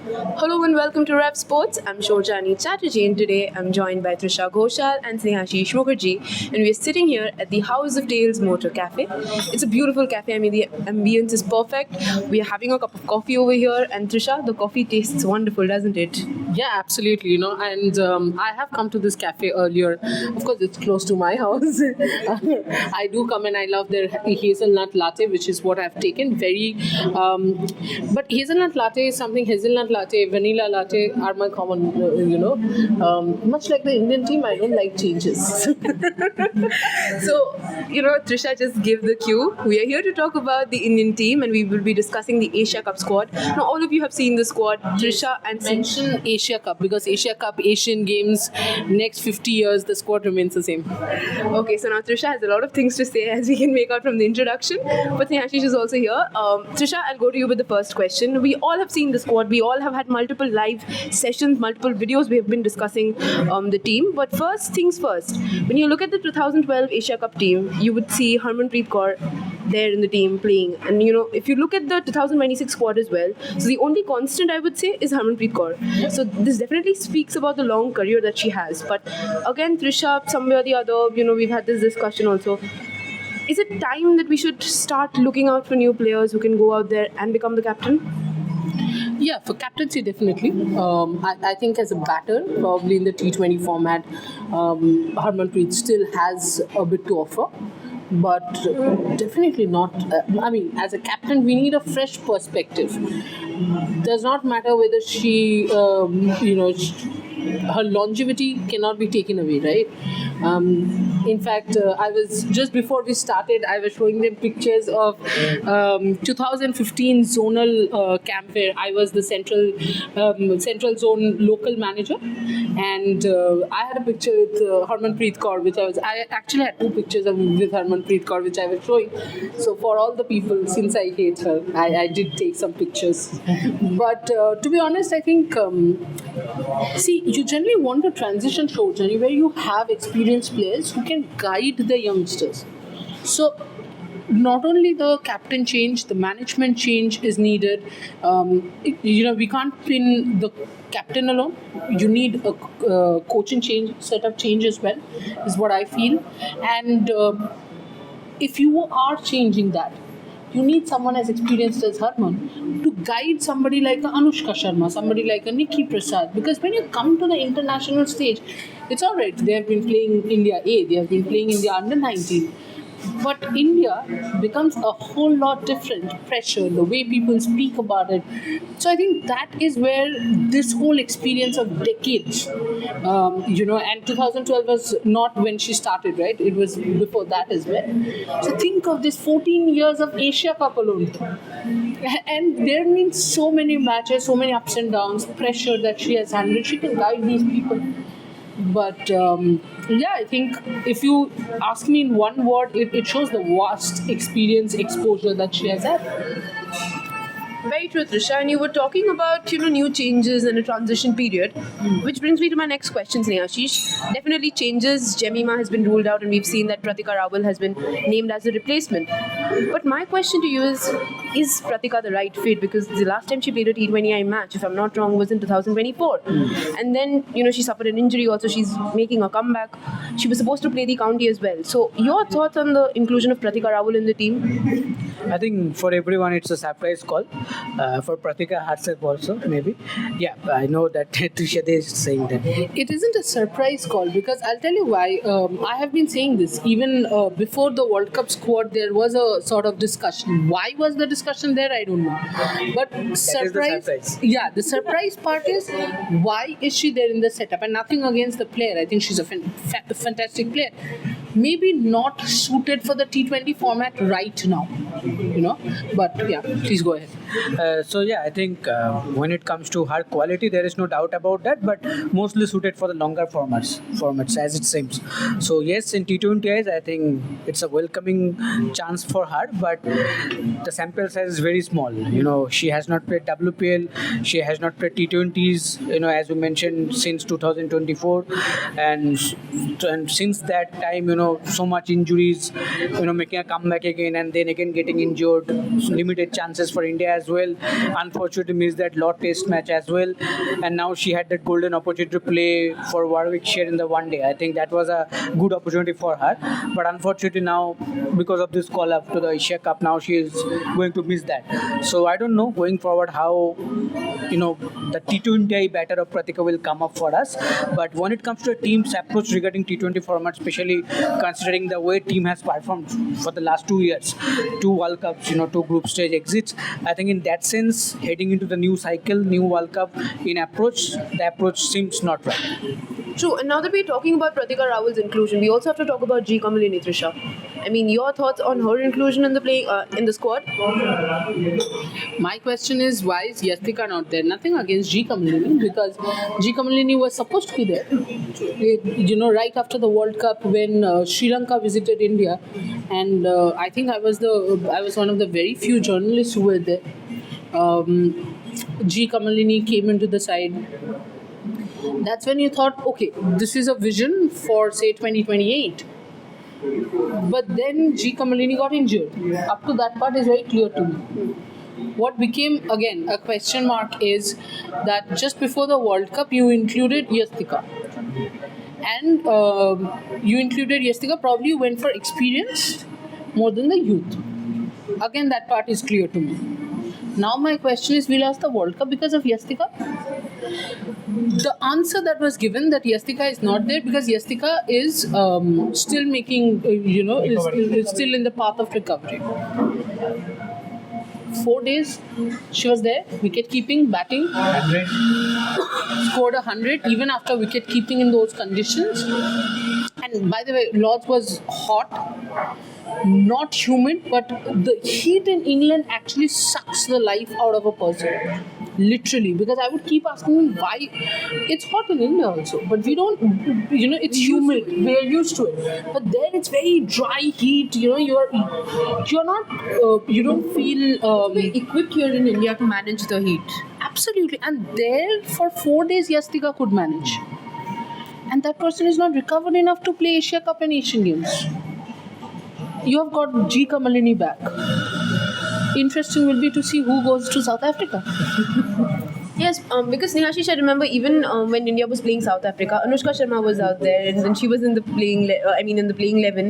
Hello and welcome to Rap Sports. I'm Shorjani Chatterjee and today I'm joined by Trisha Ghoshal and Snehashish Mukherjee and we are sitting here at the House of Tales Motor Cafe. It's a beautiful cafe. I mean the ambience is perfect. We are having a cup of coffee over here and Trisha, the coffee tastes wonderful, doesn't it? Yeah, absolutely. And I have come to this cafe earlier. Of course, it's close to my house. I do come and I love their hazelnut latte, which is what I've taken. But hazelnut latte is something. Hazelnut latte, vanilla latte are my common. Much like the Indian team, I don't like changes. So, Trisha just gave the cue. We are here to talk about the Indian team and we will be discussing the Asia Cup squad. Now, all of you have seen the squad. Trisha and Mention Asia Cup because Asia Cup, Asian Games, next 50 years, the squad remains the same. Okay, so now Trisha has a lot of things to say as we can make out from the introduction. But Snehashish is also here. Trisha, I'll go to you with the first question. We all have seen the squad. We all have had multiple live sessions, multiple videos. We have been discussing the team. But first things first, when you look at the 2012 Asia Cup team, you would see Harmanpreet Kaur there in the team playing. And if you look at the 2026 squad as well, so the only constant I would say is Harmanpreet Kaur. So this definitely speaks about the long career that she has. But again, Trisha, somewhere or the other, we've had this discussion also. Is it time that we should start looking out for new players who can go out there and become the captain? Yeah, for captaincy, definitely. I think as a batter, probably in the T20 format, Harmanpreet still has a bit to offer. But definitely not. As a captain, we need a fresh perspective. Does not matter whether her longevity cannot be taken away, right? In fact, I was just before we started, I was showing them pictures of 2015 zonal camp where I was the central zone local manager, and I had a picture with Harmanpreet Kaur, I actually had two pictures with Harmanpreet Kaur, which I was showing. So for all the people, since I hate her, I did take some pictures. But to be honest, I think you generally want a transition show, Jenny, where you have experienced players who can guide the youngsters. So not only the captain change, the management change is needed. We can't pin the captain alone. You need a coaching change, setup change as well, is what I feel. And if you are changing that, you need someone as experienced as Harman to guide somebody like a Anushka Sharma, somebody like a Nikki Prasad. Because when you come to the international stage, it's all right. They have been playing India A, they have been playing India under 19. But India becomes a whole lot different. Pressure, the way people speak about it. So I think that is where this whole experience of decades, and 2012 was not when she started, right? It was before that as well. So think of this 14 years of Asia Cup alone. And there have been so many matches, so many ups and downs, pressure that she has handled. She can guide these people. But I think if you ask me in one word, it shows the vast experience, exposure that she has had. Very true, Trisha. And you were talking about, new changes and a transition period, which brings me to my next question, Snehashish. Definitely changes. Jemima has been ruled out and we've seen that Pratika Rawal has been named as a replacement. But my question to you is Pratika the right fit? Because the last time she played a T20I match, if I'm not wrong, was in 2024. And then, she suffered an injury also. She's making a comeback. She was supposed to play the county as well. So your thoughts on the inclusion of Pratika Rawal in the team? I think for everyone it's a surprise call. For Pratika herself also, maybe. Yeah, I know that Trisha is saying that. It isn't a surprise call because I'll tell you why. I have been saying this. Even before the World Cup squad, there was a sort of discussion. Why was the discussion there? I don't know. But surprise. Yeah, the surprise part is why is she there in the setup? And nothing against the player. I think she's a fantastic player. Maybe not suited for the T20 format right now, But yeah, please go ahead. I think when it comes to her quality, there is no doubt about that, but mostly suited for the longer formats as it seems. So yes, in T20Is, I think it's a welcoming chance for her, but the sample size is very small. She has not played WPL, she has not played T20s, as you mentioned, since 2024, and since that time, so much injuries, making a comeback again and then again getting injured. Limited chances for India as well. Unfortunately, missed that Lord Test match as well. And now she had that golden opportunity to play for Warwickshire in the one day. I think that was a good opportunity for her. But unfortunately now, because of this call up to the Asia Cup, now she is going to miss that. So I don't know going forward how the T20I batter of Pratika will come up for us. But when it comes to a team's approach regarding T20 format, especially considering the way team has performed for the last 2 years, 2 World Cups, 2 group stage exits, I think in that sense, heading into the new cycle, new World Cup in approach, the approach seems not right. True, and now that we're talking about Pratika Rawal's inclusion, we also have to talk about G. Kamalini, Trisha. I mean, your thoughts on her inclusion in the squad? My question is, why is Yastika not there? Nothing against G. Kamalini, because G. Kamalini was supposed to be there. Right after the World Cup when Sri Lanka visited India, and I think I was one of the very few journalists who were there. G. Kamalini came into the side. That's when you thought, okay, this is a vision for say 2028. But then G. Kamalini got injured. Up to that part is very clear to me. What became again a question mark is that just before the World Cup you included Yastika. And you included Yastika, probably you went for experience more than the youth. Again, that part is clear to me. Now my question is, we lost the World Cup because of Yastika? The answer that was given that Yastika is not there because Yastika is still making, is still in the path of recovery. 4 days she was there, wicket keeping, batting, 100. scored 100 even after wicket keeping in those conditions. And by the way, Lord's was hot, not humid, but the heat in England actually sucks the life out of a person. Literally, because I would keep asking him why. It's hot in India also, but we don't, it's humid. We are used to it. But there it's very dry heat. You're not, you don't feel Equipped here in India to manage the heat. absolutely. And there for 4 days, Yastika could manage. And that person is not recovered enough to play Asia Cup and Asian Games. You have got G. Kamalini back. Interesting will be to see who goes to South Africa. Yes, because Nehashish, I remember even when India was playing South Africa, Anushka Sharma was out there, and then she was in the playing 11,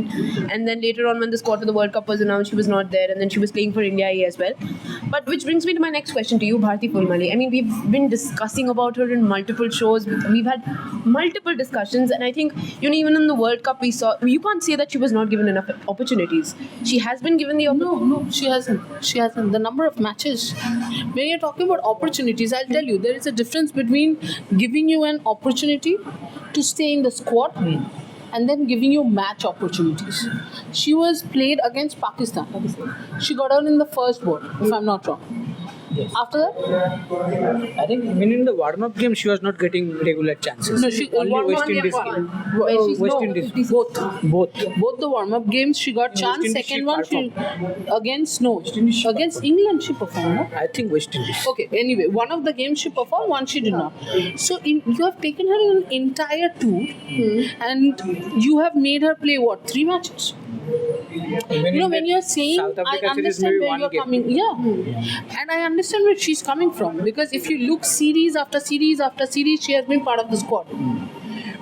and then later on when the squad for the World Cup was announced, she was not there, and then she was playing for India A as well. But which brings me to my next question to you, Bharti Phulmali. I mean, we've been discussing about her in multiple shows. We've had multiple discussions, and I think even in the World Cup we saw, you can't say that she was not given enough opportunities. She has been given the opportunity. No, she hasn't. She hasn't. The number of matches. When you're talking about opportunities, I'll tell you, there is a difference between giving you an opportunity to stay in the squad and then giving you match opportunities. She was played against Pakistan. She got out in the first ball, if I'm not wrong. Yes. After that, I think even in the warm-up game, she was not getting regular chances. no, she Only warm-up West Indies game. game. West Indies. Both. Both. The warm-up games she got chance. Indies Second she one against England she performed. No? I think West Indies. Okay, anyway, one of the games she performed, one she did not. So you have taken her in an entire tour and you have made her play what, 3 matches? When you're saying, I understand where you're coming. Yeah. And I understand where she's coming from, because if you look series after series after series, she has been part of the squad.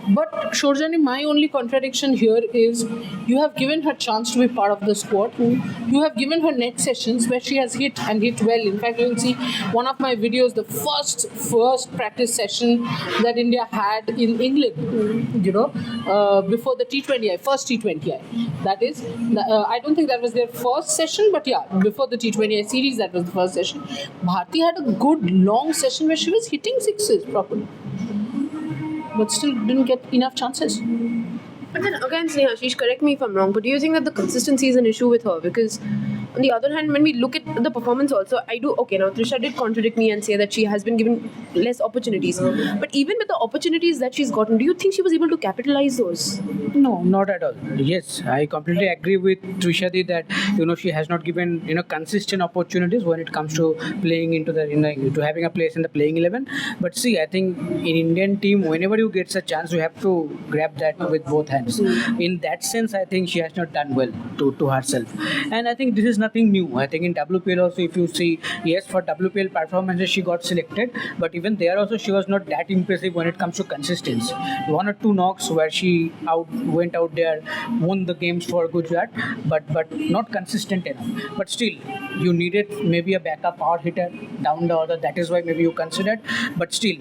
But Shorjani, my only contradiction here is you have given her chance to be part of the squad. You have given her net sessions where she has hit well. In fact, you will see one of my videos, the first practice session that India had in England, before the T20I, first T20I. That is, I don't think that was their first session, but yeah, before the T20I series, that was the first session. Bharti had a good long session where she was hitting sixes properly, but still didn't get enough chances. But then again, Snehashish, correct me if I'm wrong, but do you think that the consistency is an issue with her? Because On the other hand, when we look at the performance also, I do, okay, now Trisha did contradict me and say that she has been given less opportunities. But even with the opportunities that she's gotten, do you think she was able to capitalize those? No, not at all. Yes, I completely agree with Trishadi that she has not given consistent opportunities when it comes to playing into the to having a place in the playing 11. But see, I think in Indian team, whenever you get a chance, you have to grab that with both hands. In that sense, I think she has not done well to herself, and I think this is nothing new. I think in WPL also, if you see, yes, for WPL performances she got selected, but even there also she was not that impressive when it comes to consistency. One or two knocks where she went out there, won the games for Gujarat, but not consistent enough. But still, you needed maybe a backup power hitter down the order. That is why maybe you considered. But still,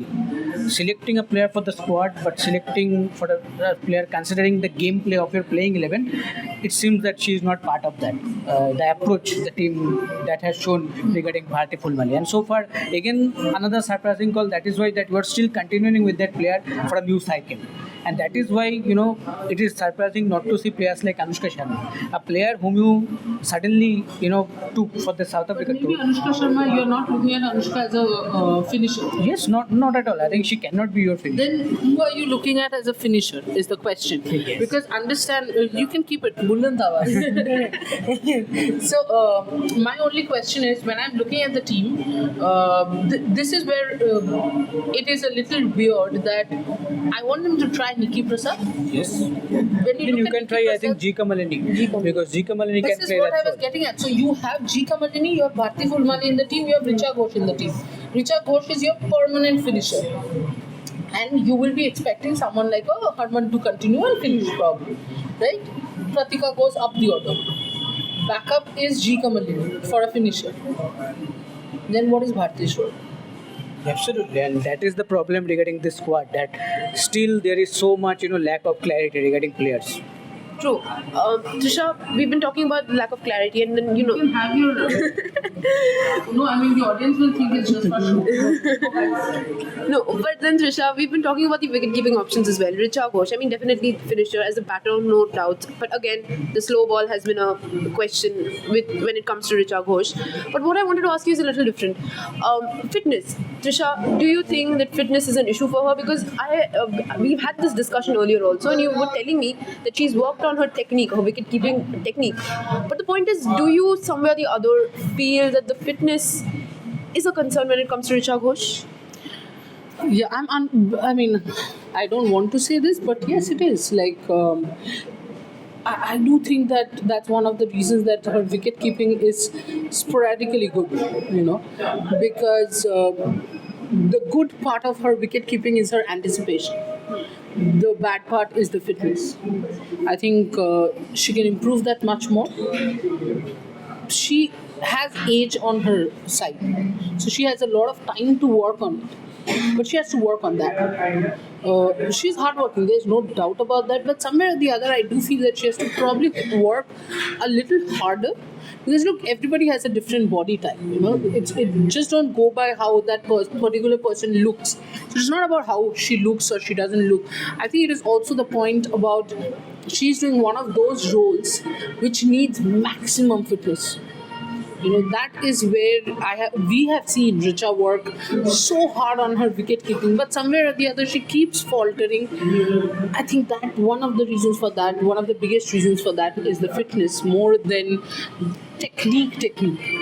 selecting a player for the squad, but selecting for the player considering the gameplay of your playing 11, it seems that she is not part of that. The approach the team that has shown regarding Bharti Fulmali. And so far, again, another surprising call. That is why that we are still continuing with that player for a new cycle. And that is why, it is surprising not to see players like Anushka Sharma, a player whom you suddenly, took for the South Africa Maybe tour. Anushka Sharma, you're not looking at Anushka as a finisher. Yes, not at all. I think she cannot be your finisher. Then who are you looking at as a finisher is the question. Yes. Because understand, you can keep it. Buland Awaz. So my only question is, when I'm looking at the team, this is where it is a little weird that I want them to try Nikki Prasad. Yes. When Then you look can at try, Nikki I think, Prasad, G Kamalini. Because G Kamalini this can is play what that I was role. getting at. So you have G Kamalini, you have Bharti Fulmani in the team, you have Richa Ghosh in the team. Richa Ghosh is your permanent finisher. And you will be expecting someone like Harman to continue and finish probably. Right? Pratika goes up the order. Backup is G Kamalini for a finisher. Then what is Bharti's role? Absolutely, and that is the problem regarding this squad. That still there is so much lack of clarity regarding players. True. Trisha, we've been talking about lack of clarity, and then You can have your. No, I mean the audience will think it's just for show. No, but then Trisha, we've been talking about the wicket-keeping options as well. Richa Ghosh, I mean, definitely finisher as a batter, no doubt. But again, the slow ball has been a question when it comes to Richa Ghosh. But what I wanted to ask you is a little different. Fitness, Trisha, do you think that fitness is an issue for her? Because we've had this discussion earlier also, and you were telling me that she's worked on her technique, her wicket-keeping technique. But the point is, do you somewhere or the other feel that the fitness is a concern when it comes to Richa Ghosh? Yeah, I mean, I don't want to say this, but yes, it is. Like, I do think that that's one of the reasons that her wicket keeping is sporadically good, because the good part of her wicket keeping is her anticipation. The bad part is the fitness. I think she can improve that much more. She has age on her side, so she has a lot of time to work on it. But she has to work on that. She's hardworking, there's no doubt about that. But somewhere or the other, I do feel that she has to probably work a little harder. Because look, everybody has a different body type. It just don't go by how that particular person looks. So it's not about how she looks or she doesn't look. I think it is also the point about she's doing one of those roles which needs maximum fitness. That is where we have seen Richa work so hard on her wicket keeping, but somewhere or the other she keeps faltering. I think that one of the biggest reasons for that is the fitness more than technique,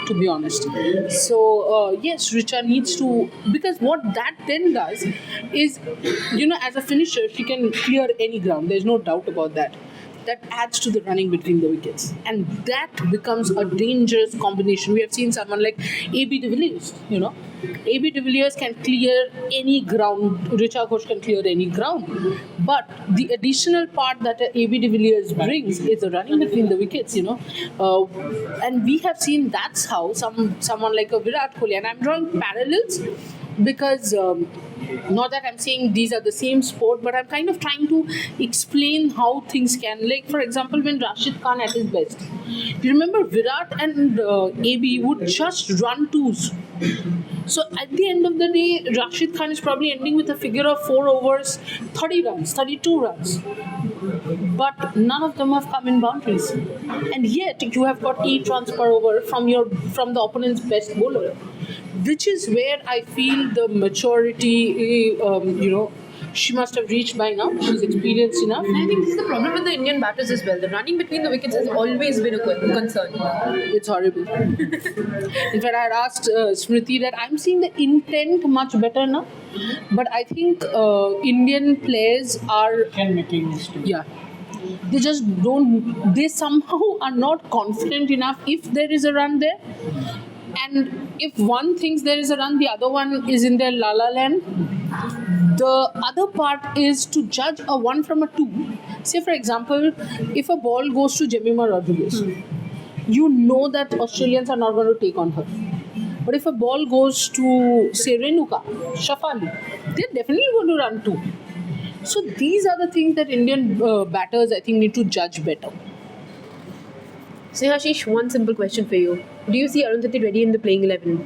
to be honest. So yes, Richa needs to, because what that then does is, as a finisher she can clear any ground, there's no doubt about that. That adds to the running between the wickets, and that becomes a dangerous combination. We have seen someone like AB de Villiers. AB de Villiers can clear any ground, Richa Ghosh can clear any ground, but the additional part that AB de Villiers brings is the running between the wickets. And we have seen that's how someone like a Virat Kohli, and I'm drawing parallels because not that I'm saying these are the same sport, but I'm kind of trying to explain how things can, like for example when Rashid Khan at his best, you remember Virat and AB would just run twos. So at the end of the day, Rashid Khan is probably ending with a figure of 4 overs, 30 runs, 32 runs. but none of them have come in boundaries. And yet you have got 8 runs per over from the opponent's best bowler, which is where I feel the maturity, she must have reached by now. She's experienced enough. And I think this is the problem with the Indian batters as well. The running between the wickets has always been a concern. It's horrible. In fact, I had asked Smriti that I'm seeing the intent much better now, but I think Indian players are Making mistakes. yeah. They just don't. They somehow are not confident enough if there is a run there, and if one thinks there is a run, the other one is in their la la land. The other part is to judge a 1 from a 2. Say, for example, if a ball goes to Jemima Rodriguez, you know that Australians are not going to take on her. But if a ball goes to, say, Renuka, Shafali, they're definitely going to run 2. So these are the things that Indian batters, I think, need to judge better. Snehashish, one simple question for you. Do you see Arundhati Reddy in the playing 11?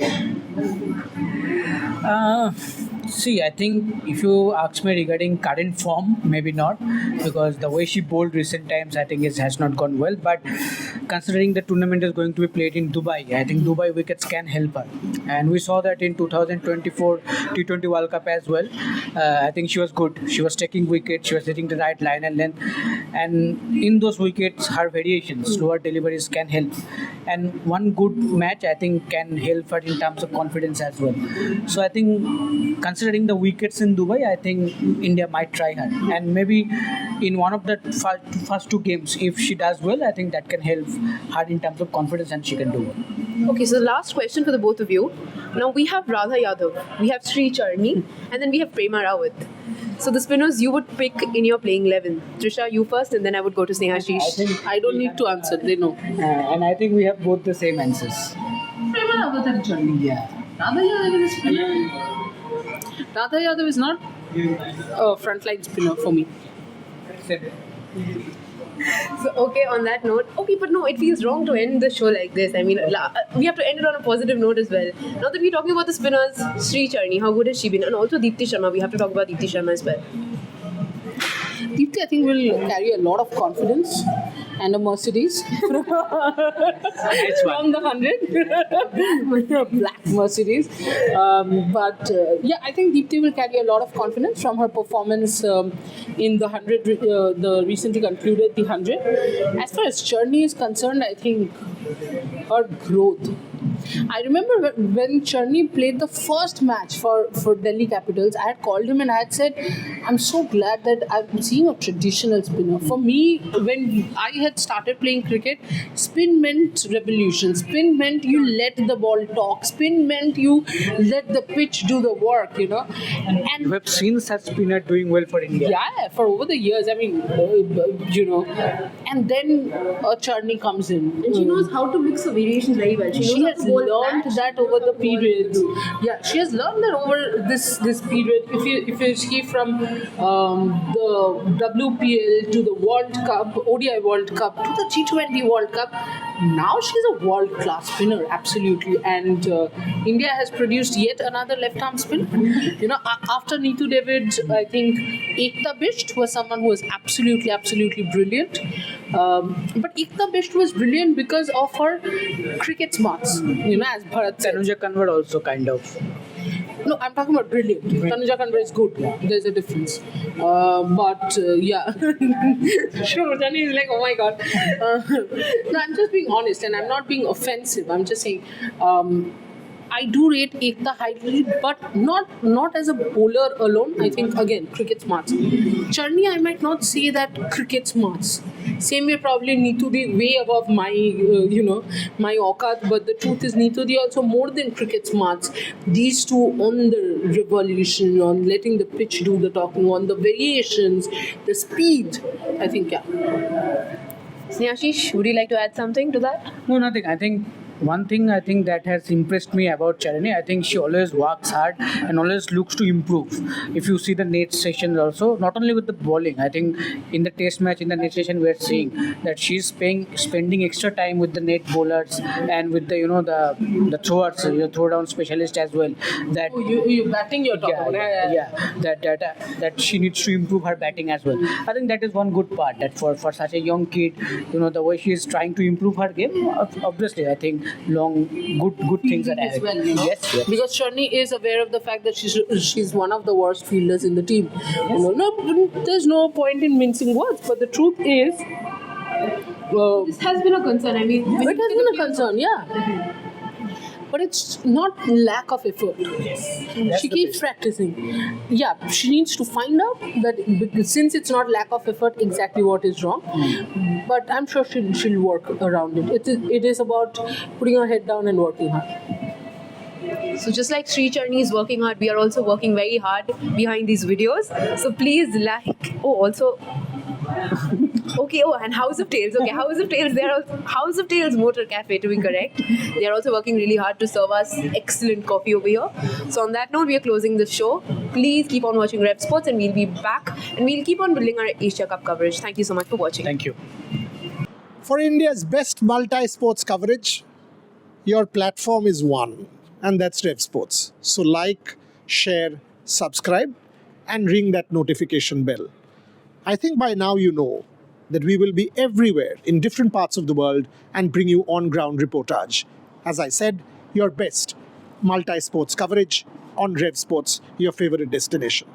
See, I think if you ask me regarding current form, maybe not, because the way she bowled recent times, I think it has not gone well. But considering the tournament is going to be played in Dubai, I think Dubai wickets can help her. And we saw that in 2024 T20 World Cup as well. I think she was good. She was taking wickets, she was hitting the right line and length. And in those wickets, her variations, slower deliveries can help. And one good match, I think, can help her in terms of confidence as well. So I think, considering the wickets in Dubai, I think India might try her. And maybe in one of the first 2 games, if she does well, I think that can help her in terms of confidence and she can do well. Okay, so the last question for the both of you. Now we have Radha Yadav, we have Sri Charni, and then we have Prema Rawat. So the spinners you would pick in your playing 11. Trisha, you first, and then I would go to Snehashish. I don't need to answer, they know. And I think we have both the same answers. Prema Rawat and Charni. Yeah. Radha Yadav is a spinner. Radha Yadav is not a frontline spinner for me. So, okay, on that note, okay, but no, it feels wrong to end the show like this. I mean, we have to end it on a positive note as well. Now that we're talking about the spinners, Sri Charni, how good has she been? And also Deepti Sharma, we have to talk about Deepti Sharma as well. Deepti, I think, will carry a lot of confidence and a Mercedes from the 100, black Mercedes. Yeah, I think Deepti will carry a lot of confidence from her performance in the 100, the recently concluded the 100. As far as Charni is concerned, I think her growth. I remember when Charni played the first match for Delhi Capitals, I had called him and I had said, I'm so glad that I'm seeing a traditional spinner. For me, when I had started playing cricket, spin meant revolution. Spin meant you let the ball talk. Spin meant you let the pitch do the work, And You have seen such spinner doing well for India. yeah, for over the years, I mean, And then Charni comes in. And she knows how to mix the variations very well. She has learned that over the periods. Yeah, she has learned that over this period. If you see from the WPL to the World Cup, ODI World Cup to the T20 World Cup, now she's a world-class spinner, absolutely. And India has produced yet another left-arm spinner. After Neetu David, I think Ekta Bisht was someone who was absolutely brilliant. But Ekta Bisht was brilliant because of her cricket smarts, as Bharat said. Tanuja Kanwar also kind of. No, I'm talking about brilliant. Tanuja Kanwar is good. There's a difference. Yeah. Sure, Jani is like, oh my god. No, I'm just being honest and I'm not being offensive. I'm just saying, I do rate Ekta highly, but not as a bowler alone. I think, again, cricket smarts. Charni, I might not say that cricket smarts. Same way, probably Neetu way above my, my aukat. But the truth is, Neetu also more than cricket smarts. These two on the revolution, on letting the pitch do the talking, on the variations, the speed. I think, yeah. Snehashish, would you like to add something to that? No, nothing. I think one thing I think that has impressed me about Charini, I think she always works hard and always looks to improve. If you see the net sessions also, not only with the bowling, I think in the test match, in the net session, we are seeing that she's spending extra time with the net bowlers and with the the throwers, throw down specialist as well. That You batting your top. that she needs to improve her batting as well. I think that is one good part, that for such a young kid, the way she is trying to improve her game. Obviously, I think good things are ahead. Well, Yes. Because Sharni is aware of the fact that she's one of the worst fielders in the team. No, there's no point in mincing words, but the truth is, This has been a concern. I mean, when it you has look been at a the concern, yeah. But it's not lack of effort. She keeps practicing. Yeah, she needs to find out that since it's not lack of effort, exactly what is wrong. But I'm sure she'll work around it. It is about putting her head down and working hard. So just like Sri Charni is working hard, we are also working very hard behind these videos. So please like. Oh, also. Okay. Oh, and House of Tales. Okay, House of Tales. They are also House of Tales Motor Cafe, to be correct. They are also working really hard to serve us excellent coffee over here. So on that note, we are closing the show. Please keep on watching Rev Sports, and we'll be back, and we'll keep on building our Asia Cup coverage. Thank you so much for watching. Thank you. For India's best multi-sports coverage, your platform is one, and that's Rev Sports. So like, share, subscribe, and ring that notification bell. I think by now you know that we will be everywhere in different parts of the world and bring you on-ground reportage. As I said, your best multi-sports coverage on Rev Sports, your favorite destination.